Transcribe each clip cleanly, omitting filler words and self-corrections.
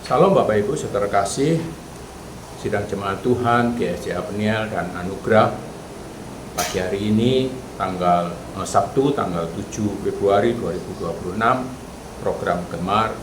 Salam Bapak Ibu saudara kasih, sidang jemaat Tuhan, GSJ Peniel dan Anugerah. Pagi hari ini Sabtu tanggal 7 Februari 2026, program Gemar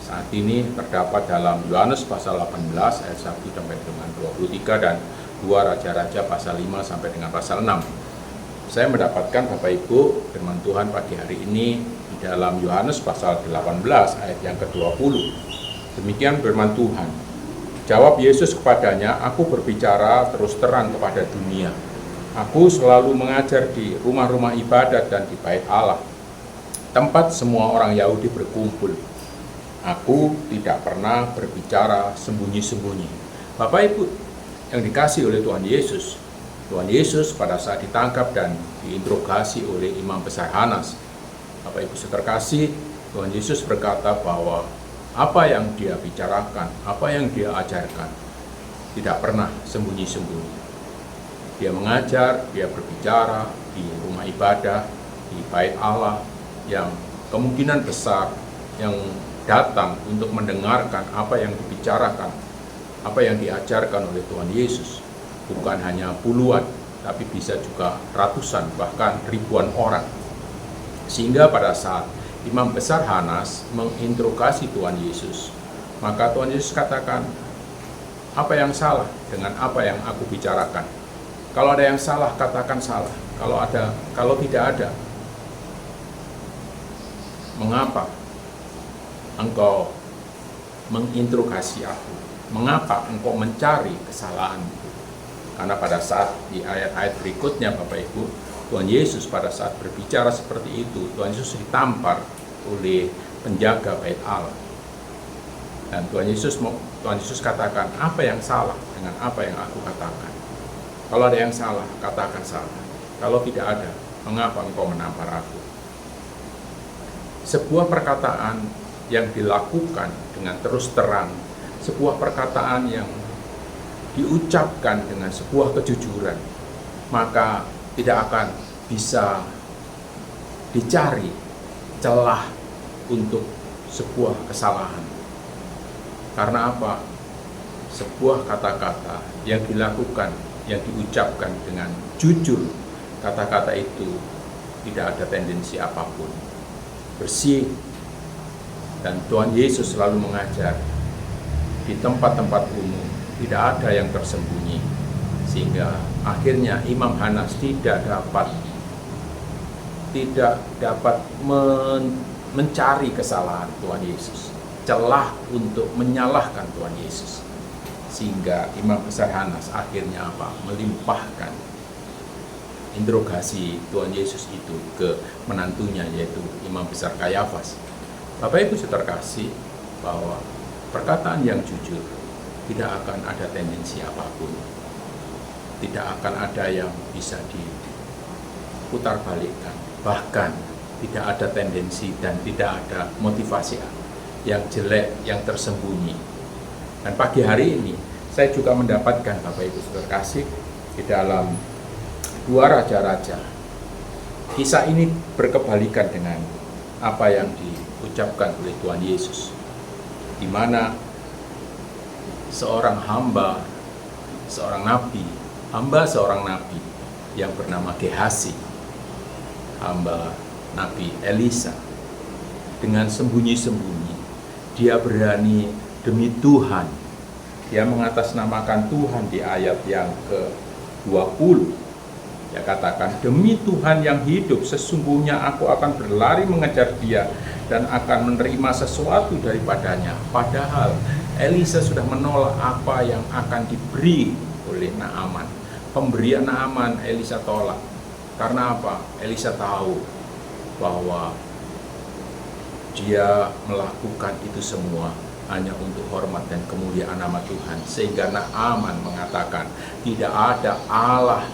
saat ini terdapat dalam Yohanes pasal 18 ayat 1 sampai dengan 23 dan 2 Raja-Raja pasal 5 sampai dengan pasal 6. Saya mendapatkan Bapak Ibu firman Tuhan pagi hari ini di dalam Yohanes pasal 18 ayat yang ke-20. Demikian firman Tuhan. Jawab Yesus kepadanya, "Aku berbicara terus terang kepada dunia. Aku selalu mengajar di rumah-rumah ibadat dan di bait Allah, tempat semua orang Yahudi berkumpul. Aku tidak pernah berbicara sembunyi-sembunyi." Bapak Ibu yang dikasih oleh Tuhan Yesus pada saat ditangkap dan diinterogasi oleh Imam Besar Hanas. Bapak Ibu terkasih, Tuhan Yesus berkata bahwa apa yang dia bicarakan, apa yang dia ajarkan, tidak pernah sembunyi-sembunyi. Dia mengajar, dia berbicara di rumah ibadah, di bait Allah, yang kemungkinan besar yang datang untuk mendengarkan apa yang dibicarakan, apa yang diajarkan oleh Tuhan Yesus. Bukan hanya puluhan, tapi bisa juga ratusan, bahkan ribuan orang. Sehingga pada saat Imam Besar Hanas menginterogasi Tuhan Yesus, maka Tuhan Yesus katakan, apa yang salah dengan apa yang aku bicarakan? Kalau ada yang salah, katakan salah. Kalau tidak ada, mengapa engkau menginterogasi aku? Mengapa engkau mencari kesalahan? Karena pada saat di ayat-ayat berikutnya Bapak Ibu, Tuhan Yesus pada saat berbicara seperti itu, Tuhan Yesus ditampar oleh penjaga bait Allah. Dan Tuhan Yesus katakan, apa yang salah dengan apa yang aku katakan? Kalau ada yang salah, katakan salah. Kalau tidak ada, mengapa engkau menampar aku? Sebuah perkataan yang dilakukan dengan terus terang, sebuah perkataan yang diucapkan dengan sebuah kejujuran, maka tidak akan bisa dicari celah untuk sebuah kesalahan. Karena apa? Sebuah kata-kata yang dilakukan, yang diucapkan dengan jujur, kata-kata itu tidak ada tendensi apapun, bersih. Dan Tuhan Yesus selalu mengajar di tempat-tempat umum, tidak ada yang tersembunyi. Sehingga akhirnya Imam Hanas tidak dapat mencari kesalahan Tuhan Yesus, celah untuk menyalahkan Tuhan Yesus. Sehingga Imam Besar Hanas akhirnya melimpahkan interogasi Tuhan Yesus itu ke menantunya, yaitu Imam Besar Kayafas. Bapak Ibu terkasih, bahwa perkataan yang jujur tidak akan ada tendensi apapun, tidak akan ada yang bisa diputar balikkan, bahkan tidak ada tendensi dan tidak ada motivasi yang jelek, yang tersembunyi. Dan pagi hari ini saya juga mendapatkan Bapak Ibu saudara kasih di dalam 2 Raja-Raja. Kisah ini berkebalikan dengan apa yang diucapkan oleh Tuhan Yesus, di mana seorang seorang nabi yang bernama Gehazi, hamba Nabi Elisa, dengan sembunyi-sembunyi dia berani demi Tuhan, dia mengatasnamakan Tuhan di ayat yang ke-20. Dia katakan, "Demi Tuhan yang hidup, sesungguhnya aku akan berlari mengejar dia dan akan menerima sesuatu daripadanya." Padahal Elisa sudah menolak apa yang akan diberi oleh Naaman. Pemberian Naaman Elisa tolak. Karena apa? Elisa tahu bahwa dia melakukan itu semua hanya untuk hormat dan kemuliaan nama Tuhan. Sehingga Naaman mengatakan, tidak ada Allah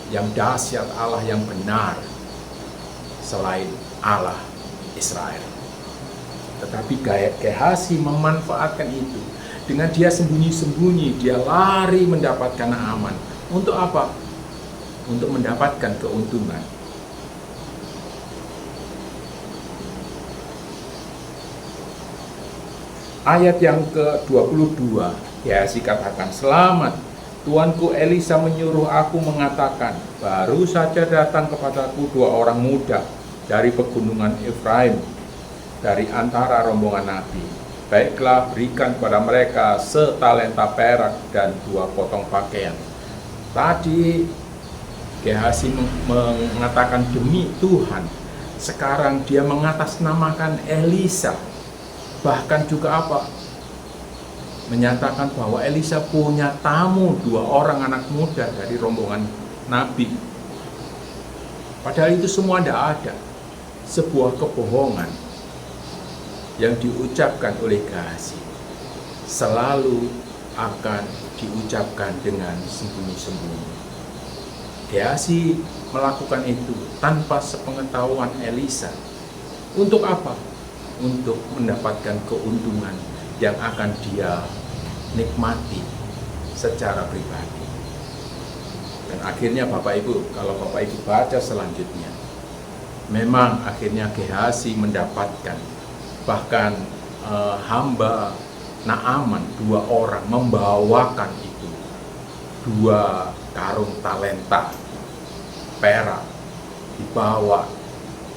yang dahsyat, Allah yang benar selain Allah Israel. Tetapi Gehazi memanfaatkan itu. Dengan dia sembunyi-sembunyi, dia lari mendapatkan Naaman. Untuk apa? Untuk mendapatkan keuntungan. Ayat yang ke-22, Gehazi katakan, "Selamat, tuanku Elisa menyuruh aku mengatakan, baru saja datang kepadaku 2 orang muda dari pegunungan Efraim, dari antara rombongan nabi. Baiklah, berikan kepada mereka setalenta perak dan 2 potong pakaian." Tadi Gehazi mengatakan demi Tuhan, sekarang dia mengatasnamakan Elisa. Bahkan juga apa? Menyatakan bahwa Elisa punya tamu 2 orang anak muda dari rombongan nabi. Padahal itu semua tidak ada. Sebuah kebohongan yang diucapkan oleh Gehazi selalu akan diucapkan dengan sembunyi-sembunyi. Gehazi melakukan itu tanpa sepengetahuan Elisa. Untuk apa? Untuk mendapatkan keuntungan yang akan dia nikmati secara pribadi. Dan akhirnya Bapak Ibu, kalau Bapak Ibu baca selanjutnya, memang akhirnya Gehazi mendapatkan, bahkan hamba Naaman 2 orang membawakan itu 2 karung talenta perak, dibawa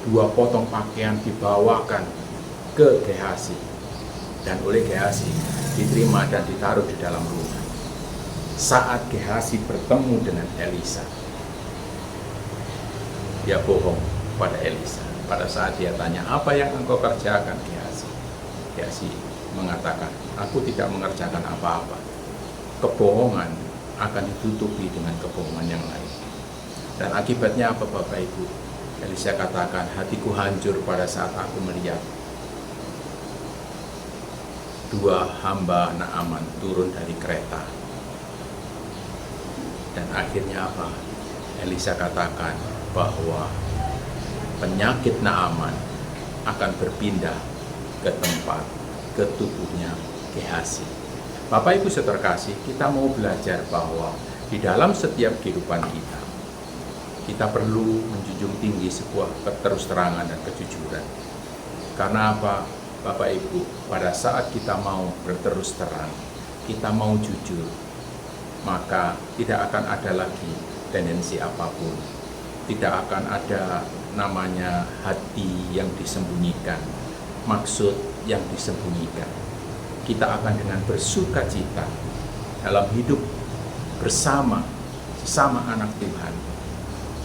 2 potong pakaian dibawakan ke Gehazi, dan oleh Gehazi diterima dan ditaruh di dalam rumah. Saat Gehazi bertemu dengan Elisa, dia bohong pada Elisa. Pada saat dia tanya, "Apa yang engkau kerjakan, Gehazi?" Gehazi mengatakan, "Aku tidak mengerjakan apa-apa." Kebohongan akan ditutupi dengan kebohongan yang lain. Dan akibatnya apa, Bapak Ibu? Elisa katakan, "Hatiku hancur pada saat aku melihat 2 hamba Naaman turun dari kereta." Dan akhirnya apa? Elisa katakan bahwa penyakit Naaman akan berpindah ke tempat, ke tubuhnya Gehazi. Bapak Ibu seterkasih, kita mau belajar bahwa di dalam setiap kehidupan kita perlu menjunjung tinggi sebuah keterus-terangan dan kejujuran. Karena apa? Bapak Ibu, pada saat kita mau berterus terang, kita mau jujur, maka tidak akan ada lagi tendensi apapun. Tidak akan ada namanya hati yang disembunyikan, maksud yang disembunyikan. Kita akan dengan bersuka cita dalam hidup bersama sesama anak Tuhan.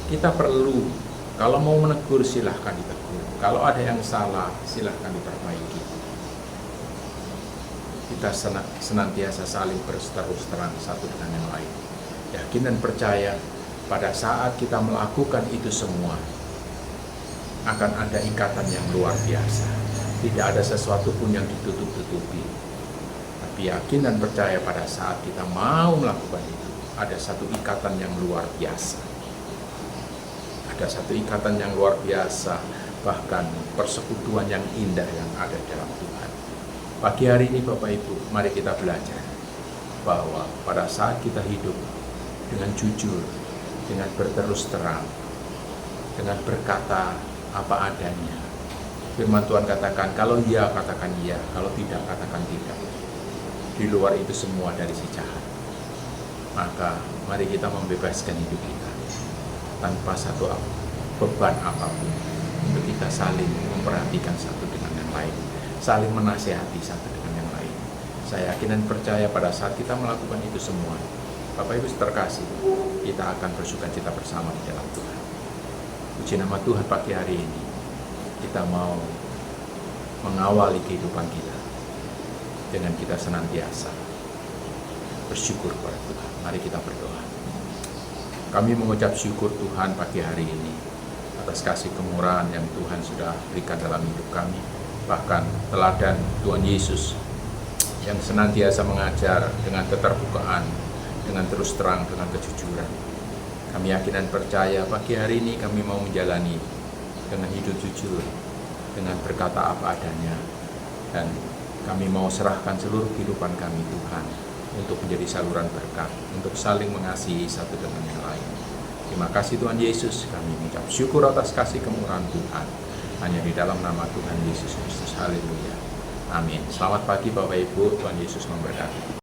Kita perlu, kalau mau menegur silahkan ditegur, kalau ada yang salah silahkan diperbaiki. Kita senantiasa saling berterus terang satu dengan yang lain. Yakin dan percaya pada saat kita melakukan itu semua akan ada ikatan yang luar biasa. Tidak ada sesuatu pun yang ditutup-tutupi. Tapi yakin dan percaya pada saat kita mau melakukan itu, ada satu ikatan yang luar biasa. Ada satu ikatan yang luar biasa, bahkan persekutuan yang indah yang ada dalam Tuhan. Pagi hari ini Bapak Ibu, mari kita belajar bahwa pada saat kita hidup dengan jujur, dengan berterus terang, dengan berkata apa adanya. Firman Tuhan katakan, kalau iya katakan iya, kalau tidak katakan tidak. Di luar itu semua dari si jahat. Maka mari kita membebaskan hidup kita tanpa satu beban apapun, untuk kita saling memperhatikan satu dengan yang lain, saling menasihati satu dengan yang lain. Saya yakin dan percaya pada saat kita melakukan itu semua, Bapak Ibu terkasih, kita akan bersuka cita bersama di dalam Tuhan. Puji nama Tuhan, pagi hari ini kita mau mengawali kehidupan kita dengan kita senantiasa bersyukur kepada Tuhan. Mari kita berdoa. Kami mengucap syukur Tuhan pagi hari ini atas kasih kemurahan yang Tuhan sudah berikan dalam hidup kami. Bahkan teladan Tuhan Yesus yang senantiasa mengajar dengan keterbukaan, dengan terus terang, dengan kejujuran. Kami yakin dan percaya pagi hari ini kami mau menjalani dengan hidup jujur, dengan berkata apa adanya, dan kami mau serahkan seluruh kehidupan kami Tuhan untuk menjadi saluran berkat, untuk saling mengasihi satu dengan yang lain. Terima kasih Tuhan Yesus, kami mengucap syukur atas kasih kemurahan Tuhan. Hanya di dalam nama Tuhan Yesus Kristus. Haleluya. Amin. Selamat pagi Bapak Ibu, Tuhan Yesus memberkati.